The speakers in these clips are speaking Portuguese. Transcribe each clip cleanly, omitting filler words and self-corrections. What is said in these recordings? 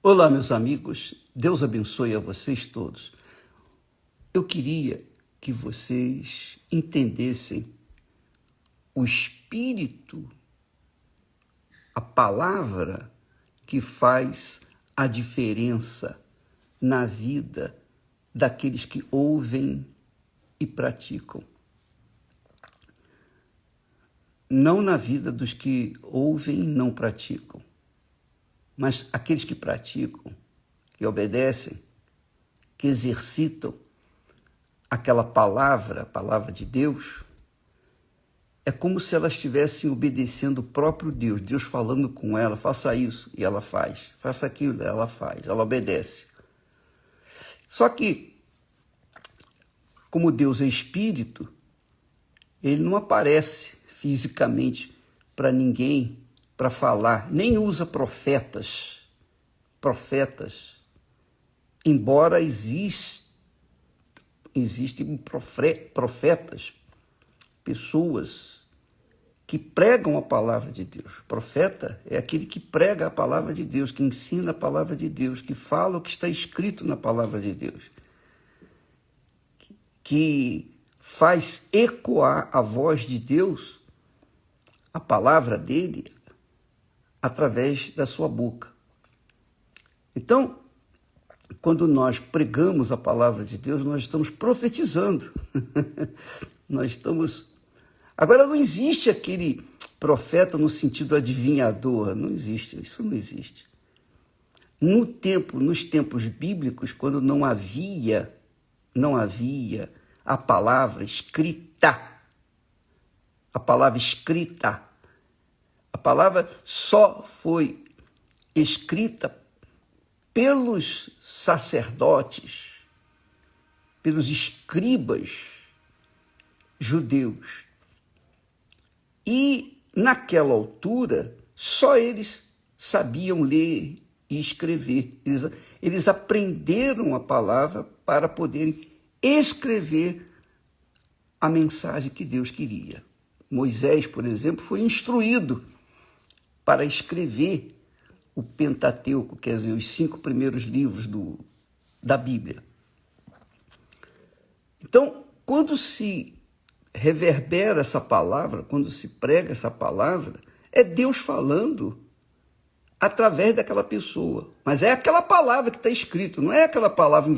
Olá, meus amigos, Deus abençoe a vocês todos. Eu queria que vocês entendessem o Espírito, a palavra que faz a diferença na vida daqueles que ouvem e praticam. Não na vida dos que ouvem e não praticam, mas aqueles que praticam, que obedecem, que exercitam aquela palavra, a palavra de Deus, é como se elas estivessem obedecendo o próprio Deus, Deus falando com ela, faça isso, e ela faz, faça aquilo, ela faz, ela obedece. Só que, como Deus é espírito, ele não aparece fisicamente para ninguém, para falar, nem usa profetas, embora existem profetas, pessoas que pregam a palavra de Deus. Profeta é aquele que prega a palavra de Deus, que ensina a palavra de Deus, que fala o que está escrito na palavra de Deus, que faz ecoar a voz de Deus, a palavra dele, através da sua boca. Então, quando nós pregamos a palavra de Deus, nós estamos profetizando. Nós estamos... Agora, não existe aquele profeta no sentido adivinhador, não existe, isso não existe. Nos tempos bíblicos, quando não havia a palavra escrita, a palavra só foi escrita pelos sacerdotes, pelos escribas judeus. E, naquela altura, só eles sabiam ler e escrever. Eles aprenderam a palavra para poderem escrever a mensagem que Deus queria. Moisés, por exemplo, foi instruído para escrever o Pentateuco, quer dizer, os 5 primeiros livros da Bíblia. Então, quando se reverbera essa palavra, quando se prega essa palavra, é Deus falando através daquela pessoa. Mas é aquela palavra que está escrito, não é aquela palavra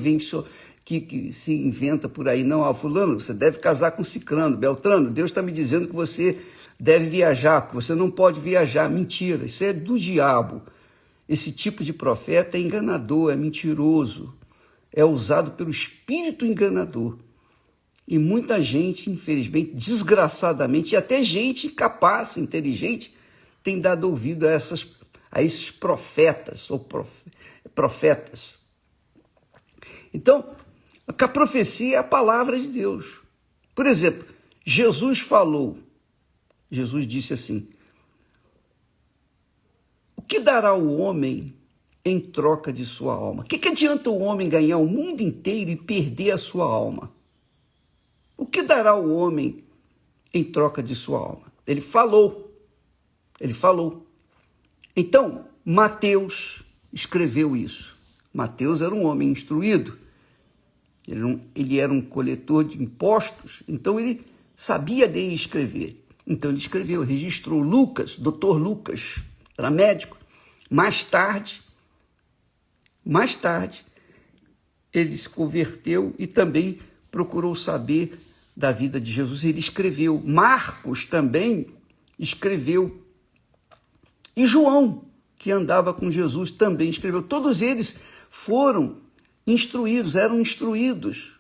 que se inventa por aí. Não, fulano, você deve casar com cicrano, beltrano, Deus está me dizendo que você deve viajar, que você não pode viajar. Mentira, isso é do diabo. Esse tipo de profeta é enganador, é mentiroso, é usado pelo espírito enganador. E muita gente, infelizmente, desgraçadamente, e até gente capaz, inteligente, tem dado ouvido a esses profetas, ou profetas. Então, a profecia é a palavra de Deus. Por exemplo, Jesus disse assim: o que dará o homem em troca de sua alma? O que adianta o homem ganhar o mundo inteiro e perder a sua alma? O que dará o homem em troca de sua alma? Ele falou. Então, Mateus escreveu isso. Mateus era um homem instruído. Ele era um coletor de impostos, então ele sabia ler e escrever. Então ele escreveu, registrou. Lucas, doutor Lucas, era médico. Mais tarde, ele se converteu e também procurou saber da vida de Jesus. Ele escreveu. Marcos também escreveu. E João, que andava com Jesus, também escreveu. Todos eles foram instruídos, eram instruídos,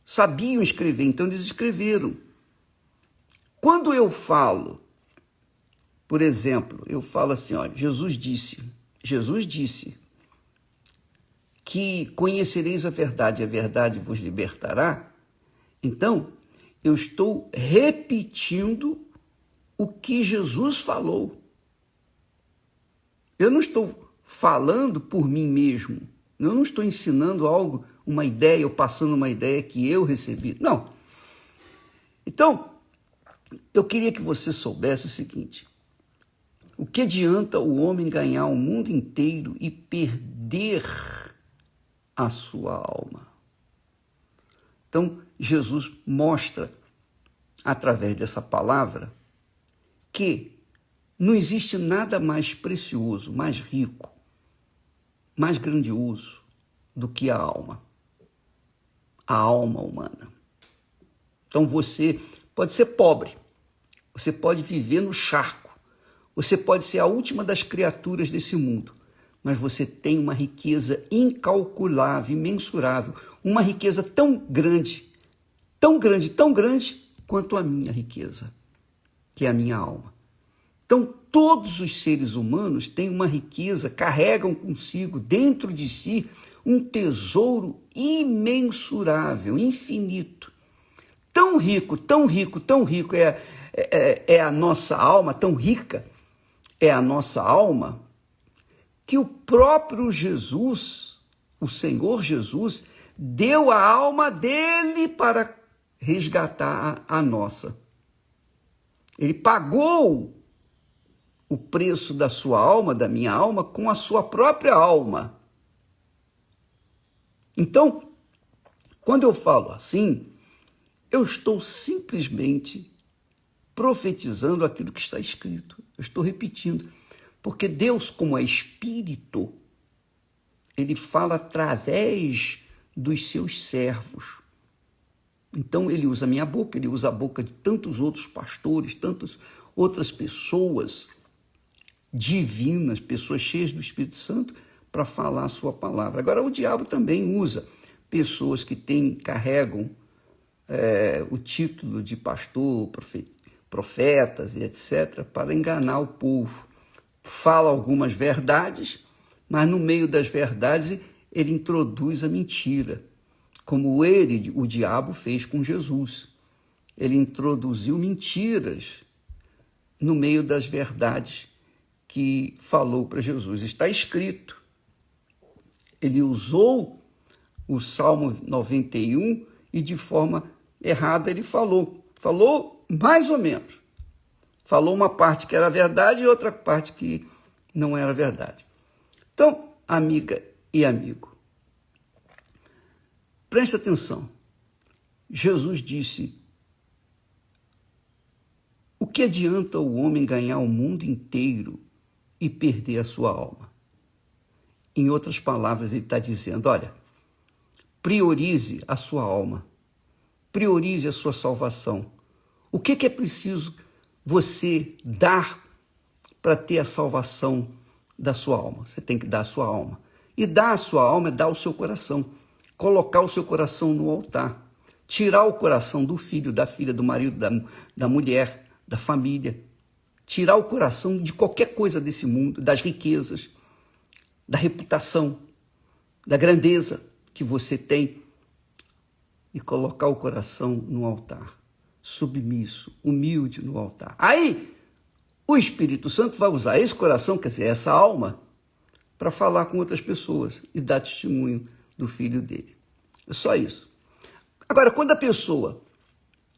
sabiam escrever, então eles escreveram. Quando eu falo, por exemplo, eu falo assim, ó, Jesus disse que conhecereis a verdade vos libertará. Então, eu estou repetindo o que Jesus falou. Eu não estou falando por mim mesmo. Eu não estou ensinando algo, uma ideia, ou passando uma ideia que eu recebi. Não. Então, eu queria que você soubesse o seguinte: o que adianta o homem ganhar o mundo inteiro e perder perder a sua alma. Então, Jesus mostra, através dessa palavra, que não existe nada mais precioso, mais rico, mais grandioso do que a alma humana. Então você pode ser pobre, você pode viver no charco, você pode ser a última das criaturas desse mundo, mas você tem uma riqueza incalculável, imensurável, uma riqueza tão grande, tão grande, tão grande quanto a minha riqueza, que é a minha alma. Então, todos os seres humanos têm uma riqueza, carregam consigo, dentro de si, um tesouro imensurável, infinito. Tão rico, tão rico, tão rico é a nossa alma, tão rica é a nossa alma, que o próprio Jesus, o Senhor Jesus, deu a alma dele para resgatar a nossa. Ele pagou o preço da sua alma, da minha alma, com a sua própria alma. Então, quando eu falo assim, eu estou simplesmente profetizando aquilo que está escrito. Eu estou repetindo. Porque Deus, como é Espírito, ele fala através dos seus servos. Então, ele usa a minha boca, ele usa a boca de tantos outros pastores, tantas outras pessoas divinas, pessoas cheias do Espírito Santo, para falar a sua palavra. Agora, o diabo também usa pessoas que carregam o título de pastor, profetas e etc., para enganar o povo. Fala algumas verdades, mas no meio das verdades ele introduz a mentira, como o diabo fez com Jesus. Ele introduziu mentiras no meio das verdades que falou para Jesus. Está escrito. Ele usou o Salmo 91 e de forma errada ele falou. Falou mais ou menos. Falou uma parte que era verdade e outra parte que não era verdade. Então, amiga e amigo, preste atenção. Jesus disse: o que adianta o homem ganhar o mundo inteiro e perder a sua alma? Em outras palavras, ele está dizendo, olha, priorize a sua alma, priorize a sua salvação. O que é preciso você dar para ter a salvação da sua alma? Você tem que dar a sua alma. E dar a sua alma é dar o seu coração, colocar o seu coração no altar, tirar o coração do filho, da filha, do marido, da mulher, da família, tirar o coração de qualquer coisa desse mundo, das riquezas, da reputação, da grandeza que você tem e colocar o coração no altar, submisso, humilde no altar. Aí, o Espírito Santo vai usar esse coração, quer dizer, essa alma, para falar com outras pessoas e dar testemunho do filho dele. É só isso. Agora, quando a pessoa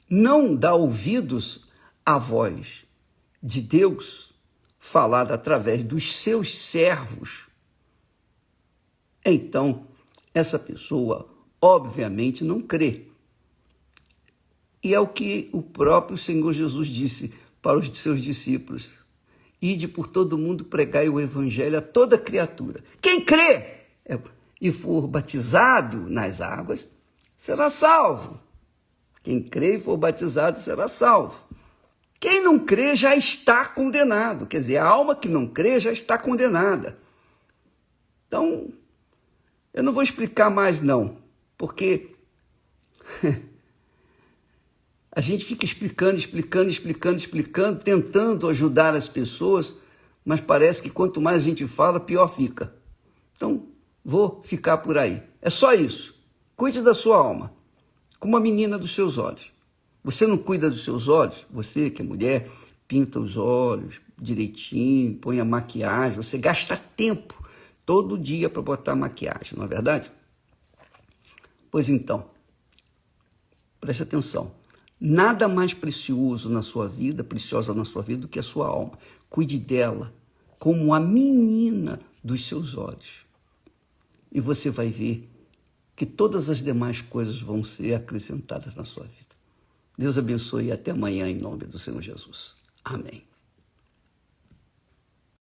não dá ouvidos à voz de Deus, falada através dos seus servos, então essa pessoa obviamente não crê. E é o que o próprio Senhor Jesus disse para os seus discípulos: ide por todo mundo, pregai o evangelho a toda criatura. Quem crê e for batizado nas águas será salvo. Quem crê e for batizado será salvo. Quem não crê já está condenado. Quer dizer, a alma que não crê já está condenada. Então, eu não vou explicar mais não, porque a gente fica explicando, tentando ajudar as pessoas, mas parece que quanto mais a gente fala, pior fica. Então, vou ficar por aí. É só isso. Cuide da sua alma, como a menina dos seus olhos. Você não cuida dos seus olhos? Você que é mulher, pinta os olhos direitinho, põe a maquiagem, você gasta tempo todo dia para botar maquiagem, não é verdade? Pois então, preste atenção. Nada mais preciosa na sua vida do que a sua alma. Cuide dela como a menina dos seus olhos. e você vai ver que todas as demais coisas vão ser acrescentadas na sua vida. Deus abençoe e até amanhã em nome do Senhor Jesus. Amém.